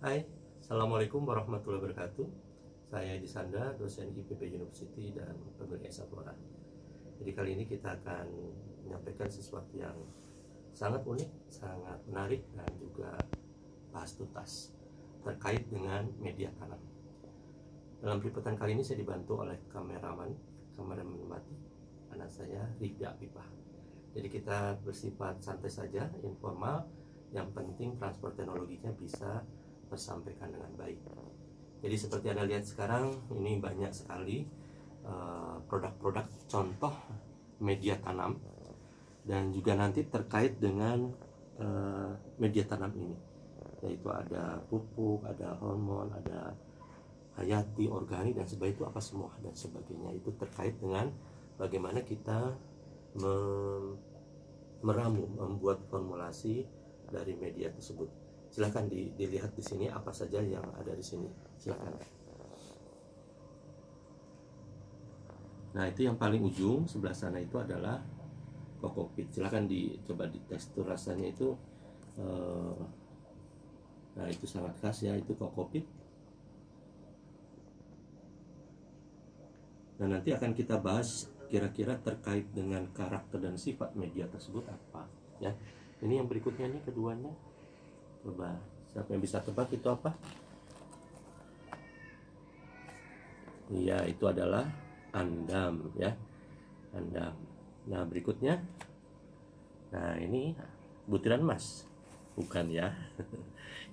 Hai, Assalamualaikum warahmatullahi wabarakatuh. Saya Edi Sanda, dosen IPB University dan pemilik Esa Flora. Jadi kali ini kita akan menyampaikan sesuatu yang sangat unik, sangat menarik, dan juga bahas tuntas terkait dengan media tanam. Dalam liputan kali ini saya dibantu oleh kameraman mati, anak saya Rida Pipah. Jadi kita bersifat santai saja, informal. Yang penting transfer teknologinya bisa tersampaikan dengan baik. Jadi seperti Anda lihat sekarang, ini banyak sekali produk-produk contoh media tanam, dan juga nanti terkait dengan media tanam ini, yaitu ada pupuk, ada hormon, ada hayati, organik, dan sebagainya. Itu apa semua dan sebagainya, itu terkait dengan bagaimana kita meramu, membuat formulasi dari media tersebut. Silahkan dilihat di sini apa saja yang ada di sini. Silahkan. Nah, itu yang paling ujung sebelah sana itu adalah kokopit. Silahkan dicoba di tekstur rasanya itu. Nah, itu sangat khas ya, itu kokopit. Nah, nanti akan kita bahas kira-kira terkait dengan karakter dan sifat media tersebut apa ya. Ini yang berikutnya nih, keduanya. Coba, siapa yang bisa tebak itu apa? Iya, itu adalah andam ya, andam. Nah, berikutnya, nah ini butiran emas, bukan ya.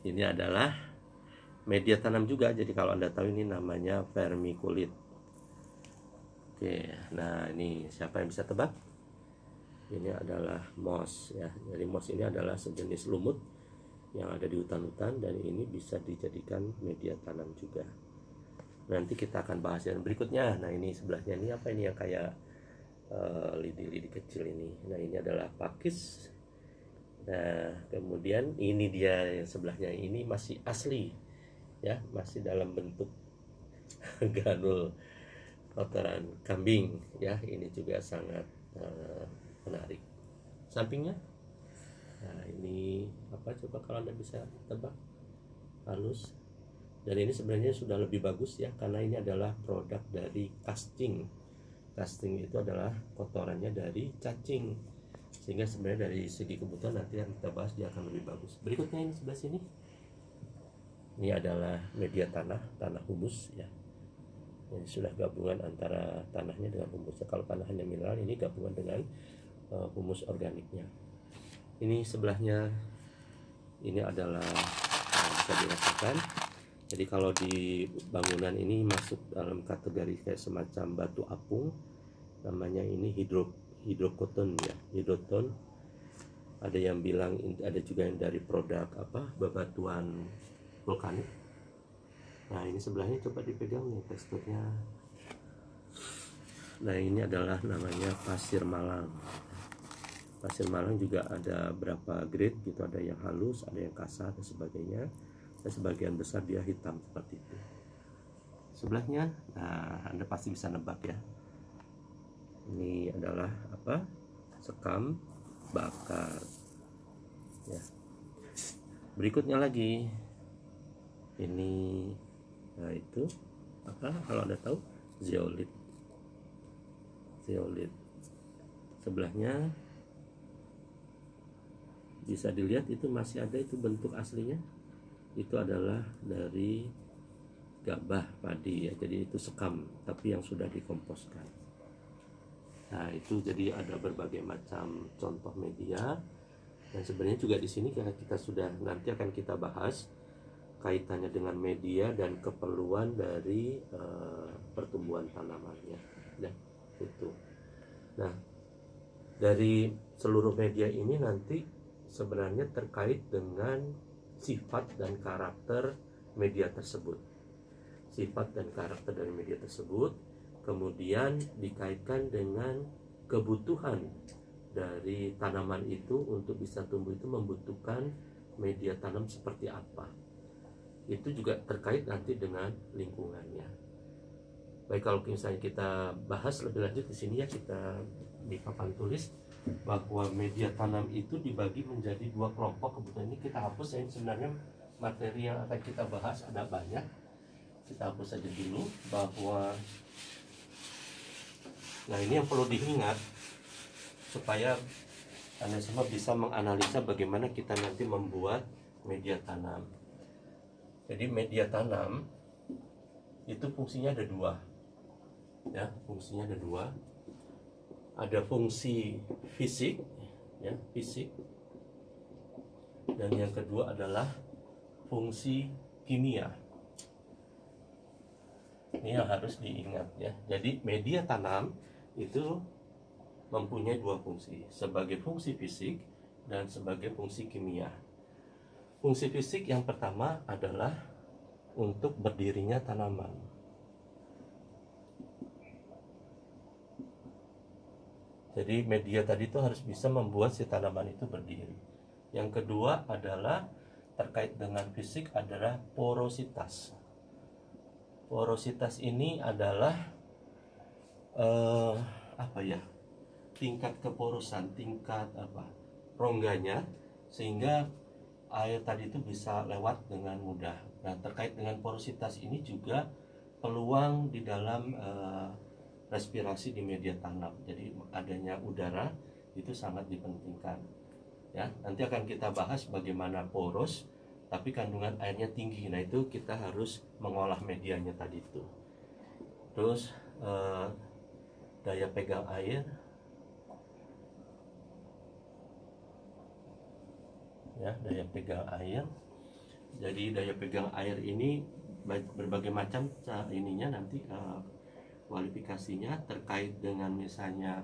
Ini adalah media tanam juga. Jadi kalau Anda tahu, ini namanya vermiculit. Oke, nah ini siapa yang bisa tebak? Ini adalah moss ya. Jadi moss ini adalah sejenis lumut yang ada di hutan-hutan, dan ini bisa dijadikan media tanam juga. Nanti kita akan bahas yang berikutnya. Nah, ini sebelahnya ini apa, ini yang kayak lidi-lidi kecil ini. Nah, ini adalah pakis. Nah, kemudian ini dia yang sebelahnya, ini masih asli ya, masih dalam bentuk granul kotoran kambing ya. Ini juga sangat menarik. Sampingnya, nah ini apa, coba kalau Anda bisa tebak, halus. Dan ini sebenarnya sudah lebih bagus ya, karena ini adalah produk dari casting. Casting itu adalah kotorannya dari cacing, sehingga sebenarnya dari segi kebutuhan nanti yang kita bahas dia akan lebih bagus. Berikutnya ini sebelah sini, ini adalah media tanah humus ya. Ini sudah gabungan antara tanahnya dengan humusnya. Kalau tanahnya mineral, ini gabungan dengan humus organiknya. Ini sebelahnya, ini adalah bisa dirasakan. Jadi kalau di bangunan ini masuk dalam kategori kayak semacam batu apung, namanya ini hidrokoton ya, hidroton. Ada yang bilang, ada juga yang dari produk apa, bebatuan vulkanik. Nah, ini sebelahnya coba dipegang nih teksturnya. Nah, ini adalah namanya pasir malang. Pasir malang juga ada berapa grade gitu, ada yang halus, ada yang kasar dan sebagainya. Dan sebagian besar dia hitam seperti itu. Sebelahnya, nah Anda pasti bisa nebak ya. Ini adalah apa? Sekam bakar. Ya. Berikutnya lagi, ini, nah itu apa? Kalau Anda tahu, zeolit. Zeolit. Sebelahnya bisa dilihat itu masih ada itu bentuk aslinya. Itu adalah dari gabah padi ya, jadi itu sekam tapi yang sudah dikomposkan. Nah, itu jadi ada berbagai macam contoh media, dan sebenarnya juga di sini kita sudah nanti akan kita bahas kaitannya dengan media dan keperluan dari pertumbuhan tanamannya ya, itu. Nah, dari seluruh media ini nanti sebenarnya terkait dengan sifat dan karakter media tersebut. Sifat dan karakter dari media tersebut kemudian dikaitkan dengan kebutuhan dari tanaman itu untuk bisa tumbuh, itu membutuhkan media tanam seperti apa. Itu juga terkait nanti dengan lingkungannya. Baik, kalau misalnya kita bahas lebih lanjut di sini ya, kita di papan tulis bahwa media tanam itu dibagi menjadi dua kelompok. Kebetulan ini kita hapus ya, ini sebenarnya materi yang akan kita bahas ada banyak. Kita hapus saja dulu bahwa, nah ini yang perlu diingat supaya Anda semua bisa menganalisa bagaimana kita nanti membuat media tanam. Jadi media tanam itu fungsinya ada dua, ya, fungsinya ada dua. Ada fungsi fisik, ya, fisik, dan yang kedua adalah fungsi kimia. Ini yang harus diingat, ya. Jadi media tanam itu mempunyai dua fungsi, sebagai fungsi fisik dan sebagai fungsi kimia. Fungsi fisik yang pertama adalah untuk berdirinya tanaman. Jadi media tadi itu harus bisa membuat si tanaman itu berdiri. Yang kedua adalah terkait dengan fisik adalah porositas. Porositas ini adalah tingkat keporosan, tingkat rongganya, sehingga air tadi itu bisa lewat dengan mudah. Nah, terkait dengan porositas ini juga peluang di dalam respirasi di media tanam. Jadi adanya udara itu sangat dipentingkan. Ya, nanti akan kita bahas bagaimana poros tapi kandungan airnya tinggi. Nah, itu kita harus mengolah medianya tadi itu. Terus daya pegang air, ya, daya pegang air. Jadi daya pegang air ini berbagai macam ininya nanti kualifikasinya terkait dengan misalnya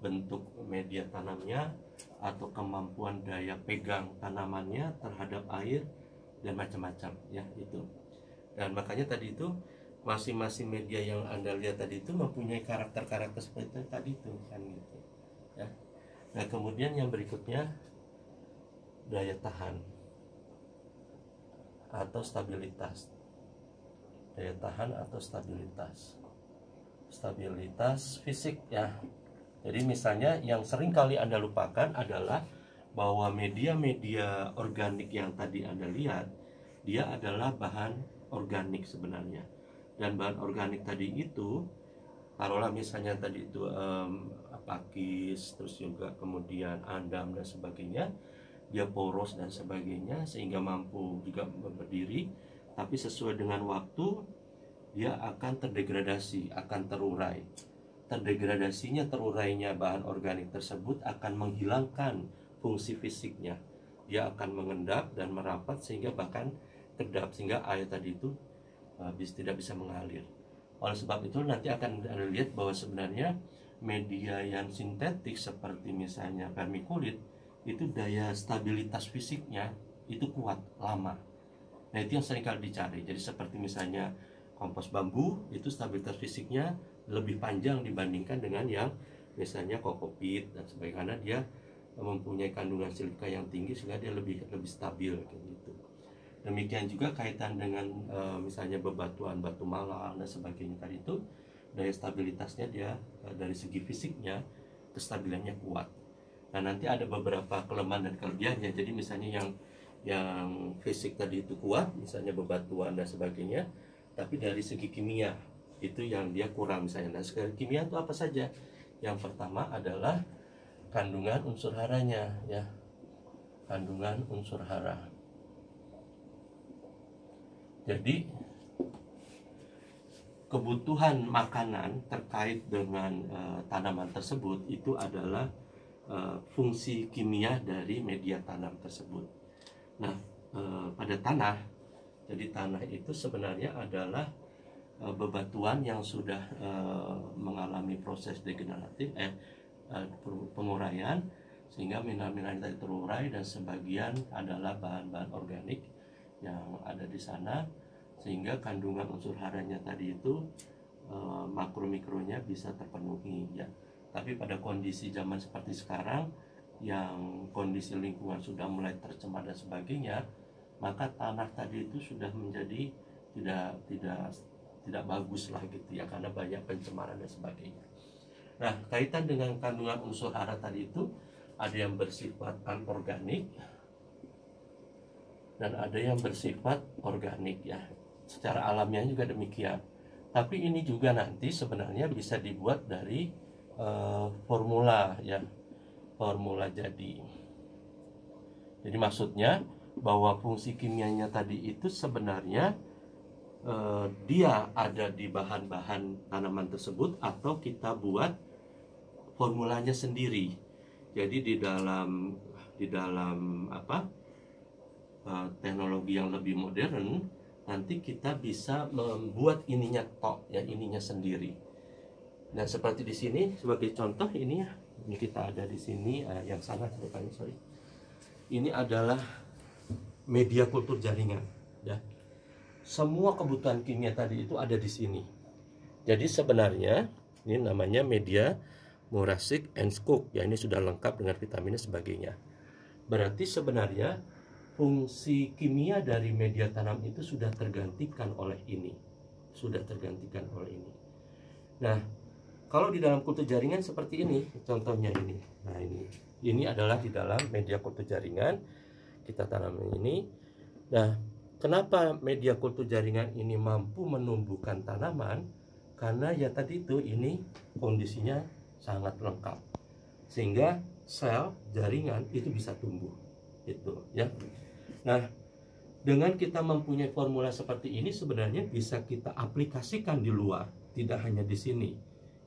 bentuk media tanamnya atau kemampuan daya pegang tanamannya terhadap air dan macam-macam, ya, itu. Dan makanya tadi itu masing-masing media yang Anda lihat tadi itu mempunyai karakter-karakter seperti tadi itu, kan, gitu, ya. Nah, kemudian yang berikutnya daya tahan atau stabilitas. Daya tahan atau stabilitas. Stabilitas fisik, ya. Jadi misalnya yang sering kali Anda lupakan adalah bahwa media-media organik yang tadi Anda lihat, dia adalah bahan organik sebenarnya. Dan bahan organik tadi itu, taruhlah misalnya tadi itu pakis, terus juga kemudian andam dan sebagainya, dia poros dan sebagainya, sehingga mampu juga berdiri, tapi sesuai dengan waktu dia akan terdegradasi, akan terurai. Terdegradasinya, terurainya bahan organik tersebut akan menghilangkan fungsi fisiknya. Dia akan mengendap dan merapat sehingga bahkan kedap, sehingga air tadi itu tidak bisa mengalir. Oleh sebab itu nanti akan Anda lihat bahwa sebenarnya media yang sintetik seperti misalnya vermiculit itu daya stabilitas fisiknya itu kuat, lama. Nah, itu yang sering kali dicari. Jadi seperti misalnya kompos bambu, itu stabilitas fisiknya lebih panjang dibandingkan dengan yang misalnya kokopit dan sebagainya, karena dia mempunyai kandungan silika yang tinggi sehingga dia lebih stabil, kayak gitu. Demikian juga kaitan dengan misalnya bebatuan batu malang dan sebagainya tadi itu, daya stabilitasnya dia dari segi fisiknya kestabilannya kuat. Nah, nanti ada beberapa kelemahan dan kelebihannya. Jadi misalnya yang fisik tadi itu kuat, misalnya bebatuan dan sebagainya, tapi dari segi kimia itu yang dia kurang misalnya. Nah, segi kimia itu apa saja? Yang pertama adalah kandungan unsur haranya, ya, kandungan unsur hara. Jadi kebutuhan makanan terkait dengan tanaman tersebut itu adalah fungsi kimia dari media tanam tersebut. Nah, pada tanah, jadi tanah itu sebenarnya adalah bebatuan yang sudah mengalami proses degeneratif, penguraian, sehingga mineral-mineral tadi terurai dan sebagian adalah bahan-bahan organik yang ada di sana, sehingga kandungan unsur haranya tadi itu makro-mikronya bisa terpenuhi, ya. Tapi pada kondisi zaman seperti sekarang yang kondisi lingkungan sudah mulai tercemar dan sebagainya, maka tanah tadi itu sudah menjadi tidak bagus lah, gitu, ya, karena banyak pencemaran dan sebagainya. Nah, kaitan dengan kandungan unsur hara tadi itu ada yang bersifat anorganik dan ada yang bersifat organik ya. Secara alamiah juga demikian. Tapi ini juga nanti sebenarnya bisa dibuat dari formula ya, formula jadi. Jadi maksudnya bahwa fungsi kimianya tadi itu sebenarnya dia ada di bahan-bahan tanaman tersebut atau kita buat formulanya sendiri. Jadi di dalam teknologi yang lebih modern nanti kita bisa membuat ininya ya, ininya sendiri. Nah, seperti di sini sebagai contoh ini kita ada di sini yang sangat depannya, sorry. Ini adalah media kultur jaringan ya. Semua kebutuhan kimia tadi itu ada di sini. Jadi sebenarnya ini namanya media Murashik and Cook ya, ini sudah lengkap dengan vitaminnya sebagainya. Berarti sebenarnya fungsi kimia dari media tanam itu sudah tergantikan oleh ini. Sudah tergantikan oleh ini. Nah, kalau di dalam kultur jaringan seperti ini, contohnya ini. Nah, ini adalah di dalam media kultur jaringan kita tanam ini. Nah, kenapa media kultur jaringan ini mampu menumbuhkan tanaman? Karena ya tadi itu ini kondisinya sangat lengkap. Sehingga sel jaringan itu bisa tumbuh. Itu ya. Nah, dengan kita mempunyai formula seperti ini sebenarnya bisa kita aplikasikan di luar, tidak hanya di sini.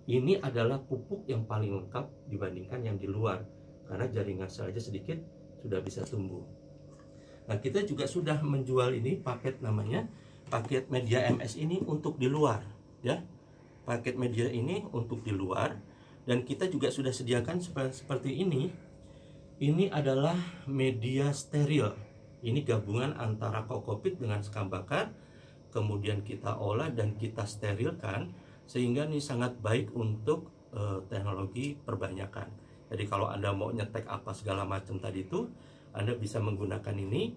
Ini adalah pupuk yang paling lengkap dibandingkan yang di luar, karena jaringan sel aja sedikit sudah bisa tumbuh. Nah, kita juga sudah menjual ini paket, namanya paket media MS ini untuk di luar ya. Paket media ini untuk di luar, dan kita juga sudah sediakan seperti ini. Ini adalah media steril. Ini gabungan antara kokopit dengan sekam bakar, kemudian kita olah dan kita sterilkan, sehingga ini sangat baik untuk teknologi perbanyakan. Jadi kalau Anda mau nyetek apa segala macam tadi itu, Anda bisa menggunakan ini,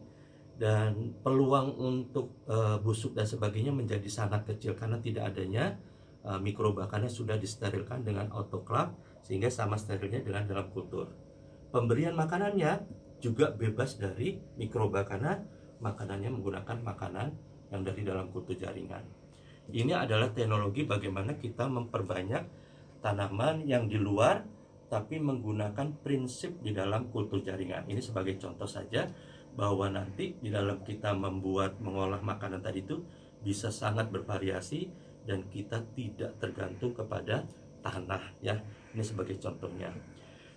dan peluang untuk busuk dan sebagainya menjadi sangat kecil karena tidak adanya mikroba, karena sudah disterilkan dengan autoclave sehingga sama sterilnya dengan dalam kultur. Pemberian makanannya juga bebas dari mikroba karena makanannya menggunakan makanan yang dari dalam kultur jaringan. Ini adalah teknologi bagaimana kita memperbanyak tanaman yang di luar tapi menggunakan prinsip di dalam kultur jaringan. Ini sebagai contoh saja bahwa nanti di dalam kita mengolah makanan tadi itu bisa sangat bervariasi dan kita tidak tergantung kepada tanah ya. Ini sebagai contohnya.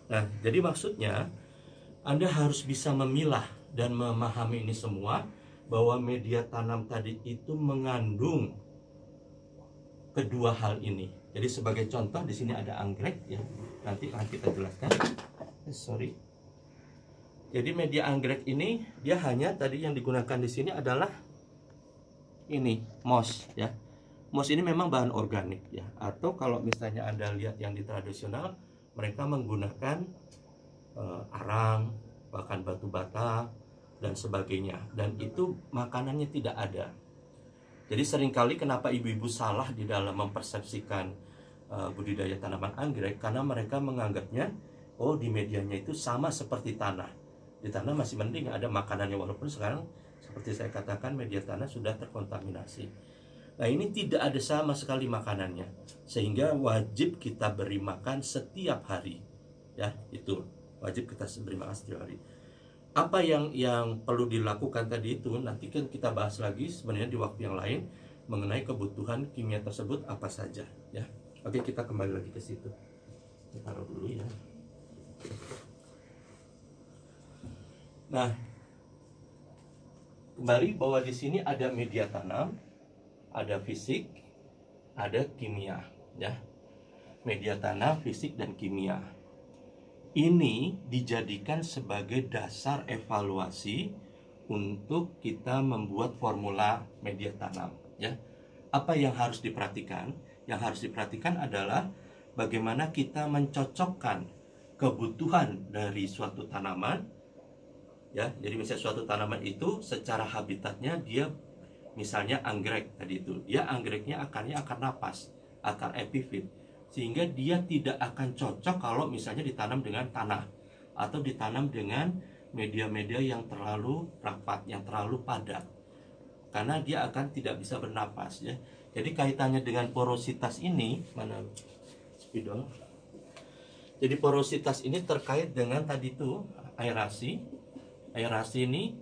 Nah, jadi maksudnya Anda harus bisa memilah dan memahami ini semua, bahwa media tanam tadi itu mengandung kedua hal ini. Jadi sebagai contoh di sini ada anggrek ya. Nanti akan kita jelaskan. Sorry. Jadi media anggrek ini dia hanya tadi yang digunakan di sini adalah ini moss ya. Moss ini memang bahan organik ya. Atau kalau misalnya Anda lihat yang di tradisional, mereka menggunakan arang, bahkan batu bata dan sebagainya. Dan itu makanannya tidak ada. Jadi seringkali kenapa ibu-ibu salah di dalam mempersepsikan budidaya tanaman anggrek, karena mereka menganggapnya oh di medianya itu sama seperti tanah. Di tanah masih mending ada makanannya, walaupun sekarang seperti saya katakan media tanah sudah terkontaminasi. Nah, ini tidak ada sama sekali makanannya, sehingga wajib kita beri makan setiap hari. Ya, itu wajib kita beri makan setiap hari. Apa yang perlu dilakukan tadi itu nanti kan kita bahas lagi sebenarnya di waktu yang lain mengenai kebutuhan kimia tersebut apa saja ya. Oke, kita kembali lagi ke situ. Kita taruh dulu ya. Nah, kembali bahwa di sini ada media tanam, ada fisik, ada kimia ya. Media tanam, fisik dan kimia. Ini dijadikan sebagai dasar evaluasi untuk kita membuat formula media tanam ya. Apa yang harus diperhatikan? Yang harus diperhatikan adalah bagaimana kita mencocokkan kebutuhan dari suatu tanaman ya. Jadi misalnya suatu tanaman itu secara habitatnya dia misalnya anggrek tadi itu, dia anggreknya akarnya akar napas, akar epifit, sehingga dia tidak akan cocok kalau misalnya ditanam dengan tanah atau ditanam dengan media-media yang terlalu rapat, yang terlalu padat, karena dia akan tidak bisa bernapas ya. Jadi kaitannya dengan porositas ini, mana spidol. Jadi porositas ini terkait dengan tadi itu aerasi. Aerasi ini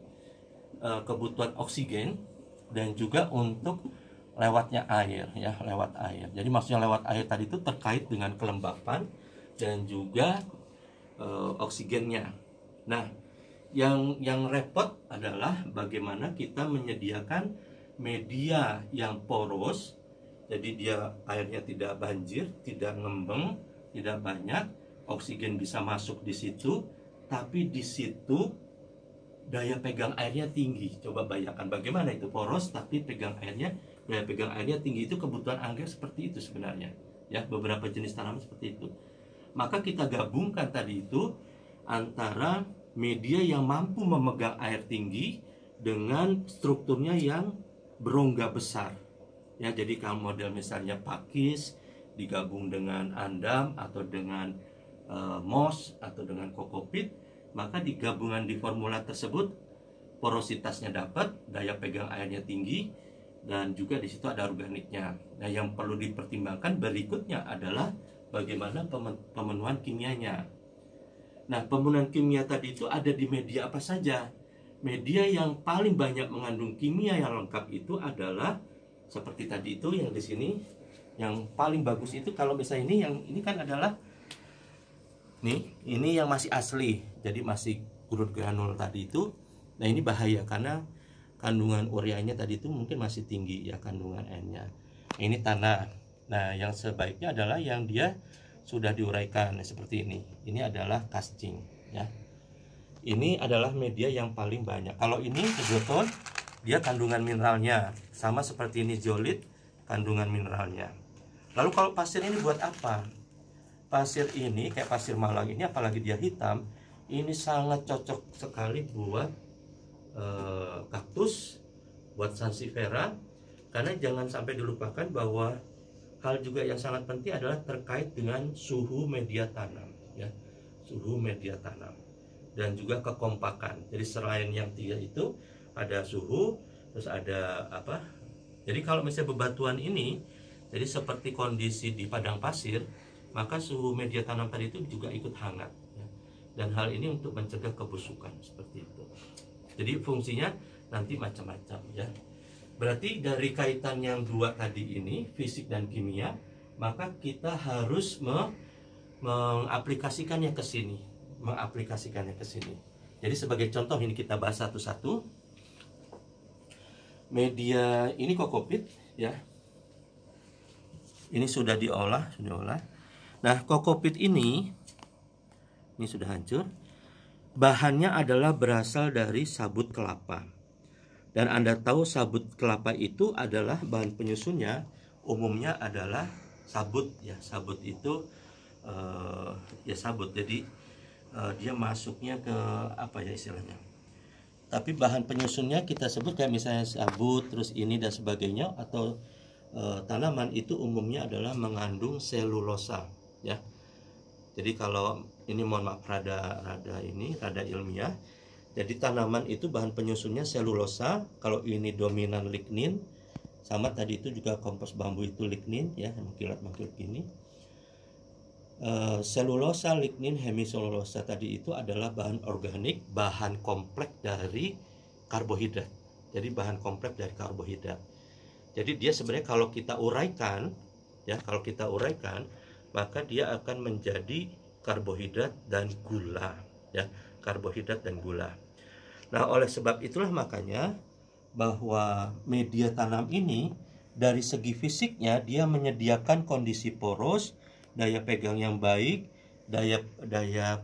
kebutuhan oksigen dan juga untuk lewatnya air ya, lewat air. Jadi maksudnya lewat air tadi itu terkait dengan kelembapan dan juga oksigennya. Nah, yang repot adalah bagaimana kita menyediakan media yang poros, jadi dia airnya tidak banjir, tidak ngembeng, tidak banyak, oksigen bisa masuk di situ, tapi di situ daya pegang airnya tinggi. Coba bayangkan bagaimana itu poros tapi pegang airnya, daya pegang airnya tinggi. Itu kebutuhan anggrek seperti itu sebenarnya ya, beberapa jenis tanaman seperti itu. Maka kita gabungkan tadi itu antara media yang mampu memegang air tinggi dengan strukturnya yang berongga besar ya. Jadi kalau model misalnya pakis digabung dengan andam atau dengan moss atau dengan kokopit, maka di gabungan di formula tersebut porositasnya dapat, daya pegang airnya tinggi, dan juga di situ ada organiknya. Nah, yang perlu dipertimbangkan berikutnya adalah bagaimana pemenuhan kimianya. Nah, pemenuhan kimia tadi itu ada di media apa saja? Media yang paling banyak mengandung kimia yang lengkap itu adalah seperti tadi itu yang di sini, yang paling bagus itu kalau misalnya ini, yang ini kan adalah nih, ini yang masih asli, jadi masih urut granul tadi itu. Nah, ini bahaya karena kandungan ureanya tadi itu mungkin masih tinggi ya, kandungan N-nya. Ini tanah. Nah, yang sebaiknya adalah yang dia sudah diuraikan seperti ini. Ini adalah casting ya. Ini adalah media yang paling banyak. Kalau ini hidroton, dia kandungan mineralnya sama seperti ini zeolit, kandungan mineralnya. Lalu kalau pasir ini buat apa? Pasir ini kayak pasir Malang ini, apalagi dia hitam, ini sangat cocok sekali buat kaktus, buat sansevieria. Karena jangan sampai dilupakan bahwa hal juga yang sangat penting adalah terkait dengan suhu media tanam ya, suhu media tanam dan juga kekompakan. Jadi selain yang tiga itu ada suhu, terus ada apa? Jadi kalau misalnya bebatuan ini, jadi seperti kondisi di padang pasir, maka suhu media tanam tadi itu juga ikut hangat ya. Dan hal ini untuk mencegah kebusukan seperti itu. Jadi fungsinya nanti macam-macam ya. Berarti dari kaitan yang dua tadi ini, fisik dan kimia, maka kita harus mengaplikasikannya ke sini, Jadi sebagai contoh ini kita bahas satu-satu. Media ini kokopit ya. Ini sudah diolah. Nah, kokopit ini sudah hancur. Bahannya adalah berasal dari sabut kelapa. Dan Anda tahu sabut kelapa itu adalah bahan penyusunnya umumnya adalah sabut ya. Sabut itu ya sabut. Jadi dia masuknya ke apa ya istilahnya. Tapi bahan penyusunnya kita sebut kayak misalnya sabut, terus ini dan sebagainya, atau tanaman itu umumnya adalah mengandung selulosa ya. Jadi kalau ini mohon maaf rada ilmiah. Jadi tanaman itu bahan penyusunnya selulosa. Kalau ini dominan lignin, sama tadi itu juga kompos bambu itu lignin ya, mengkilat gini. Selulosa, lignin, hemiselulosa tadi itu adalah bahan organik, bahan kompleks dari karbohidrat. Jadi bahan kompleks dari karbohidrat. Jadi dia sebenarnya kalau kita uraikan ya, maka dia akan menjadi karbohidrat dan gula ya, karbohidrat dan gula. Nah, oleh sebab itulah makanya bahwa media tanam ini dari segi fisiknya dia menyediakan kondisi poros, daya pegang yang baik, daya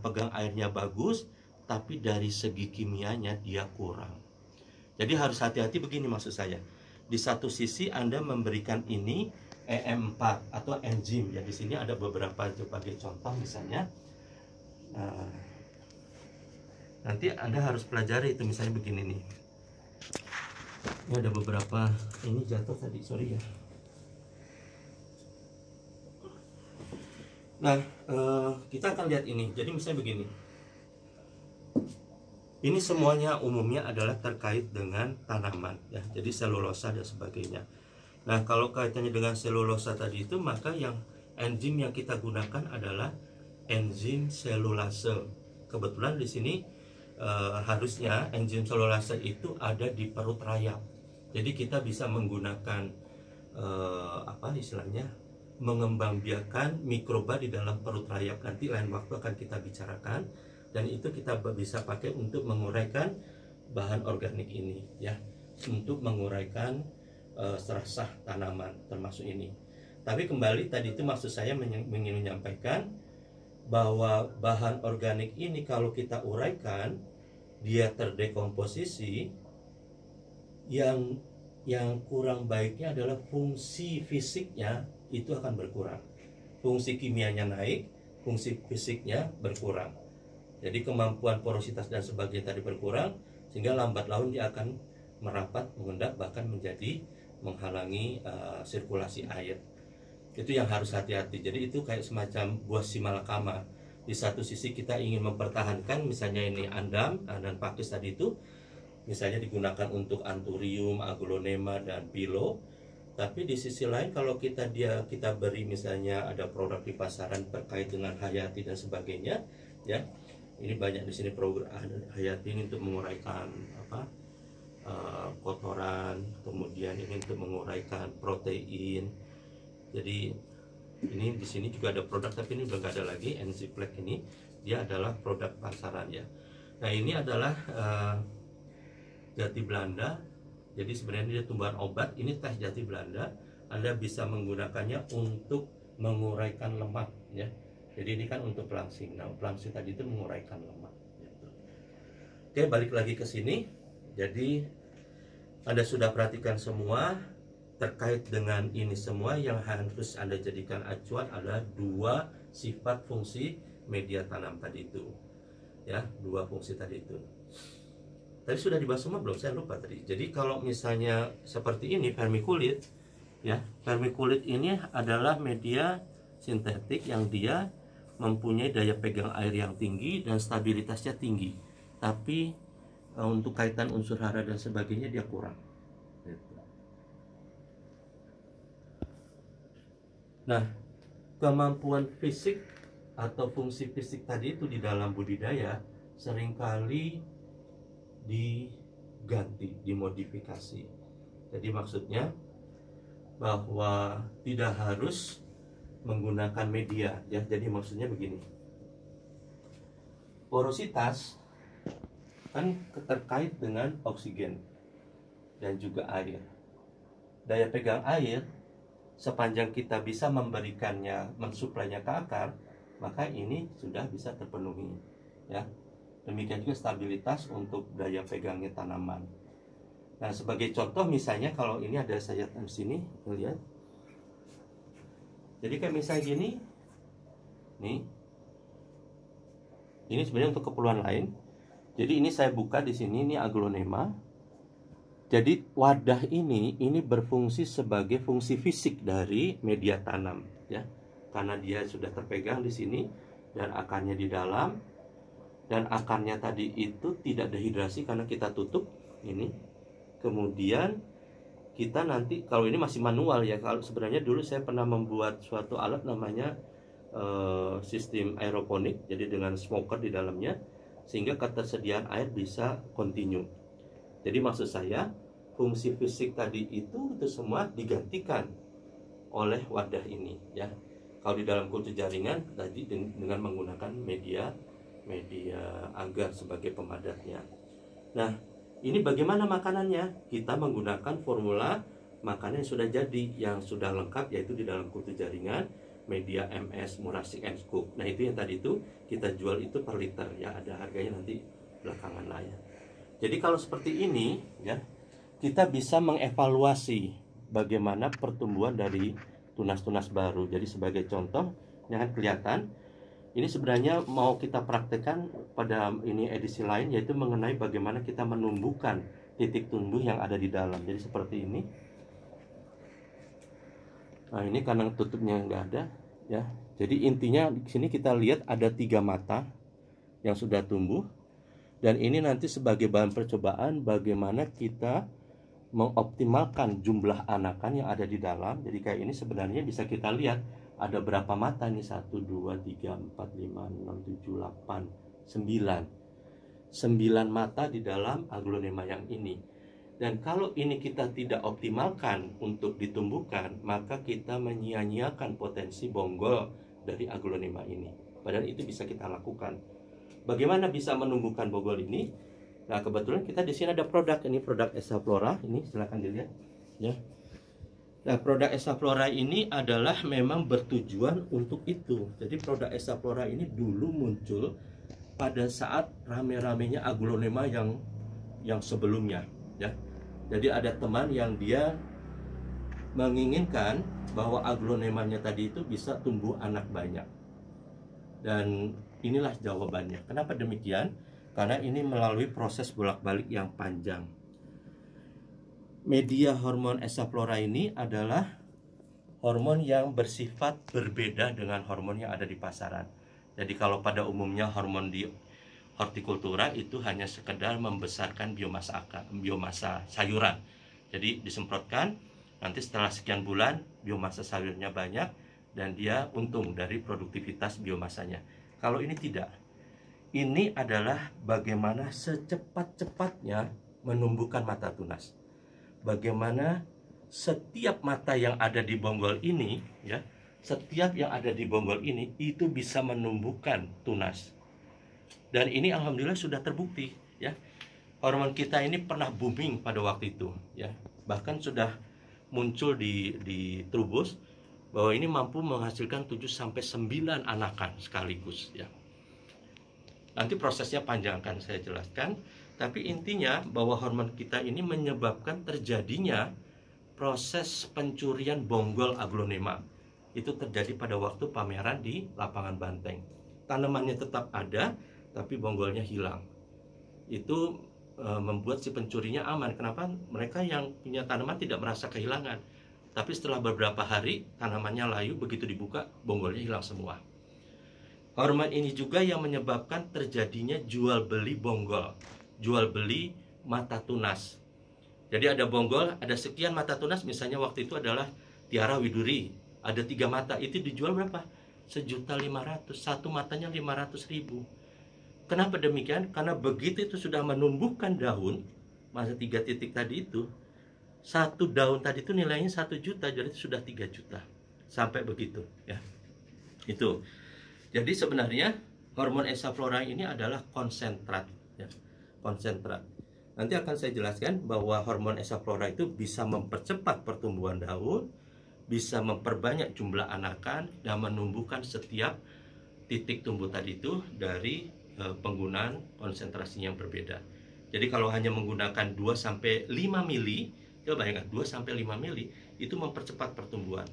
pegang airnya bagus, tapi dari segi kimianya dia kurang. Jadi harus hati-hati begini maksud saya. Di satu sisi Anda memberikan ini EM4 atau enzim ya, di sini ada beberapa sebagai contoh misalnya. Nanti Anda harus pelajari itu misalnya begini nih. Ini ada beberapa, ini jatuh tadi, sorry ya. Nah, kita akan lihat ini. Jadi misalnya begini. Ini semuanya umumnya adalah terkait dengan tanaman ya. Jadi selulosa dan sebagainya. Nah, kalau kaitannya dengan selulosa tadi itu, maka yang enzim yang kita gunakan adalah enzim selulase. Kebetulan di sini harusnya enzim selulase itu ada di perut rayap. Jadi kita bisa menggunakan apa istilahnya, mengembangbiakan mikroba di dalam perut rayap. Nanti lain waktu akan kita bicarakan, dan itu kita bisa pakai untuk menguraikan bahan organik ini ya, untuk menguraikan serasah tanaman termasuk ini. Tapi kembali tadi itu maksud saya ingin menyampaikan bahwa bahan organik ini kalau kita uraikan, dia terdekomposisi, yang kurang baiknya adalah fungsi fisiknya itu akan berkurang. Fungsi kimianya naik, fungsi fisiknya berkurang. Jadi kemampuan porositas dan sebagainya tadi berkurang, sehingga lambat laun dia akan merapat, mengendap, bahkan menjadi menghalangi sirkulasi air. Itu yang harus hati-hati. Jadi itu kayak semacam buah simalakama. Di satu sisi kita ingin mempertahankan, misalnya ini andam dan pakis tadi itu, misalnya digunakan untuk anthurium, aglonema, dan pilo. Tapi di sisi lain kalau kita beri misalnya ada produk di pasaran terkait dengan hayati dan sebagainya, ya ini banyak di sini program hayati ini untuk menguraikan kotoran, kemudian ini untuk menguraikan protein. Jadi ini di sini juga ada produk, tapi ini belum ada lagi. Enzyplek ini dia adalah produk pasaran ya. Nah ini adalah jati Belanda. Jadi sebenarnya dia tumbuhan obat. Ini teh jati Belanda. Anda bisa menggunakannya untuk menguraikan lemak ya. Jadi ini kan untuk pelangsing. Nah, pelangsing tadi itu menguraikan lemak gitu. Oke, balik lagi ke sini. Jadi Anda sudah perhatikan semua terkait dengan ini semua. Yang harus Anda jadikan acuan adalah dua sifat fungsi media tanam tadi itu. Ya, dua fungsi tadi itu. Tadi sudah dibahas semua belum? Saya lupa tadi. Jadi kalau misalnya seperti ini vermiculit, ya, vermiculit ini adalah media sintetik yang dia mempunyai daya pegang air yang tinggi dan stabilitasnya tinggi. Tapi untuk kaitan unsur hara dan sebagainya dia kurang. Nah, kemampuan fisik atau fungsi fisik tadi itu di dalam budidaya seringkali diganti, dimodifikasi. Jadi maksudnya bahwa tidak harus menggunakan media ya. Jadi maksudnya begini, porositas kan terkait dengan oksigen dan juga air. Daya pegang air, sepanjang kita bisa memberikannya, mensuplainya ke akar, maka ini sudah bisa terpenuhi ya. Demikian juga stabilitas untuk daya pegangnya tanaman. Nah, sebagai contoh misalnya kalau ini ada sayatan di sini, lihat. Jadi kayak misalnya gini, nih. Ini sebenarnya untuk keperluan lain. Jadi ini saya buka di sini, ini aglonema. Jadi wadah ini berfungsi sebagai fungsi fisik dari media tanam, ya. Karena dia sudah terpegang di sini dan akarnya di dalam, dan akarnya tadi itu tidak dehidrasi karena kita tutup ini. Kemudian kita nanti, kalau ini masih manual ya, kalau sebenarnya dulu saya pernah membuat suatu alat namanya sistem aeroponik, jadi dengan smoker di dalamnya, sehingga ketersediaan air bisa continue. Jadi maksud saya, fungsi fisik tadi itu semua digantikan oleh wadah ini ya. Kalau di dalam kultur jaringan tadi dengan menggunakan media agar sebagai pemadatnya. Nah, ini bagaimana makanannya? Kita menggunakan formula makanan yang sudah jadi, yang sudah lengkap, yaitu di dalam kultur jaringan media MS Murasik & Scoop. Nah, itu yang tadi itu kita jual itu per liter ya, ada harganya nanti belakangan lah ya. Jadi kalau seperti ini ya, kita bisa mengevaluasi bagaimana pertumbuhan dari tunas-tunas baru. Jadi sebagai contoh, yang kelihatan ini sebenarnya mau kita praktekkan pada ini edisi lain, yaitu mengenai bagaimana kita menumbuhkan titik tumbuh yang ada di dalam. Jadi seperti ini. Nah, ini karena tutupnya nggak ada ya. Jadi intinya di sini kita lihat ada 3 mata yang sudah tumbuh. Dan ini nanti sebagai bahan percobaan bagaimana kita mengoptimalkan jumlah anakan yang ada di dalam. Jadi kayak ini sebenarnya bisa kita lihat ada berapa mata nih, 1, 2, 3, 4, 5, 6, 7, 8, 9 mata di dalam aglonema yang ini. Dan kalau ini kita tidak optimalkan untuk ditumbuhkan, maka kita menyia-nyiakan potensi bonggol dari aglonema ini. Padahal itu bisa kita lakukan. Bagaimana bisa menumbuhkan bonggol ini? Nah, kebetulan kita di sini ada produk, ini produk Essaflora, ini silakan dilihat ya. Nah, produk Essaflora ini adalah memang bertujuan untuk itu. Jadi produk Essaflora ini dulu muncul pada saat rame-ramenya aglonema yang sebelumnya ya. Jadi ada teman yang dia menginginkan bahwa aglonemanya tadi itu bisa tumbuh anak banyak. Dan inilah jawabannya. Kenapa demikian? Karena ini melalui proses bolak-balik yang panjang. Media hormon Essaflora ini adalah hormon yang bersifat berbeda dengan hormon yang ada di pasaran. Jadi kalau pada umumnya hormon di hortikultura itu hanya sekedar membesarkan biomasa sayuran. Jadi disemprotkan, nanti setelah sekian bulan biomasa sayurnya banyak dan dia untung dari produktivitas biomasanya. Kalau ini tidak. Ini adalah bagaimana secepat-cepatnya menumbuhkan mata tunas. Bagaimana setiap mata yang ada di bonggol ini ya, setiap yang ada di bonggol ini itu bisa menumbuhkan tunas. Dan ini alhamdulillah sudah terbukti ya. Hormon kita ini pernah booming pada waktu itu ya. Bahkan sudah muncul di Trubus bahwa ini mampu menghasilkan 7 sampai 9 anakan sekaligus ya. Nanti prosesnya panjang akan saya jelaskan, tapi intinya bahwa hormon kita ini menyebabkan terjadinya proses pencurian bonggol aglonema. Itu terjadi pada waktu pameran di lapangan Banteng. Tanamannya tetap ada, tapi bonggolnya hilang. Itu membuat si pencurinya aman. Kenapa? Mereka yang punya tanaman tidak merasa kehilangan. Tapi setelah beberapa hari, tanamannya layu, begitu dibuka, bonggolnya hilang semua. Hormon ini juga yang menyebabkan terjadinya jual beli bonggol, jual beli mata tunas. Jadi ada bonggol, ada sekian mata tunas, misalnya waktu itu adalah Tiara Widuri, ada 3 mata, itu dijual berapa? 1.500.000, satu matanya 500.000. Kenapa demikian? Karena begitu itu sudah menumbuhkan daun, masa 3 titik tadi itu, satu daun tadi itu nilainya 1 juta, jadi itu sudah 3 juta. Sampai begitu ya. Itu. Jadi sebenarnya hormon Essaflora ini adalah konsentrat ya. Konsentrat. Nanti akan saya jelaskan bahwa hormon Essaflora itu bisa mempercepat pertumbuhan daun, bisa memperbanyak jumlah anakan dan menumbuhkan setiap titik tumbuh tadi itu dari penggunaan konsentrasinya yang berbeda. Jadi kalau hanya menggunakan 2 sampai 5 mili, coba bayangkan 2 sampai 5 mili itu mempercepat pertumbuhan.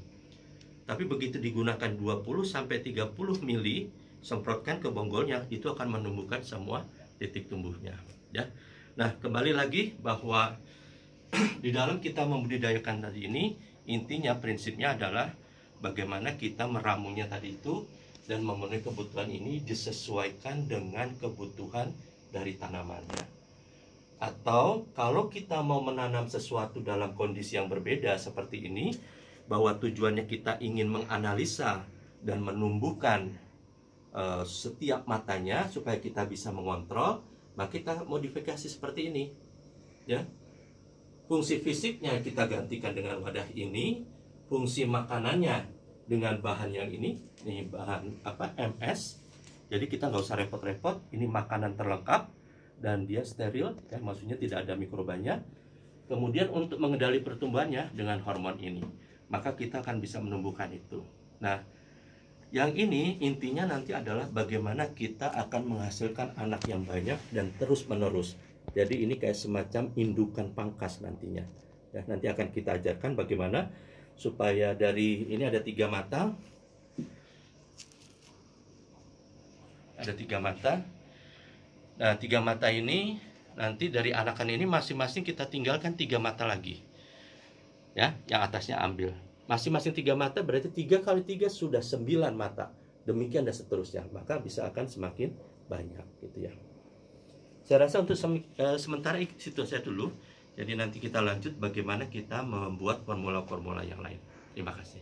Tapi begitu digunakan 20 sampai 30 mili, semprotkan ke bonggolnya, itu akan menumbuhkan semua titik tumbuhnya ya. Nah, kembali lagi bahwa di dalam kita membudidayakan tadi ini, intinya prinsipnya adalah bagaimana kita meramunya tadi itu dan memenuhi kebutuhan ini disesuaikan dengan kebutuhan dari tanamannya. Atau kalau kita mau menanam sesuatu dalam kondisi yang berbeda seperti ini, bahwa tujuannya kita ingin menganalisa dan menumbuhkan setiap matanya supaya kita bisa mengontrol, maka kita modifikasi seperti ini ya. Fungsi fisiknya kita gantikan dengan wadah ini, fungsi makanannya dengan bahan yang ini bahan MS. Jadi kita nggak usah repot-repot, ini makanan terlengkap dan dia steril ya, maksudnya tidak ada mikrobanya. Kemudian untuk mengendali pertumbuhannya dengan hormon ini, maka kita akan bisa menumbuhkan itu. Nah, yang ini intinya nanti adalah bagaimana kita akan menghasilkan anak yang banyak dan terus menerus. Jadi ini kayak semacam indukan pangkas nantinya ya. Nanti akan kita ajarkan bagaimana supaya dari ini ada 3 mata, ada 3 mata. Nah, 3 mata ini nanti dari anakan ini masing-masing kita tinggalkan 3 mata lagi ya, yang atasnya ambil. Masing-masing 3 mata berarti 3 kali 3 sudah 9 mata. Demikian dan seterusnya. Maka bisa akan semakin banyak gitu ya. Saya rasa untuk sementara situ saya dulu. Jadi nanti kita lanjut bagaimana kita membuat formula-formula yang lain. Terima kasih.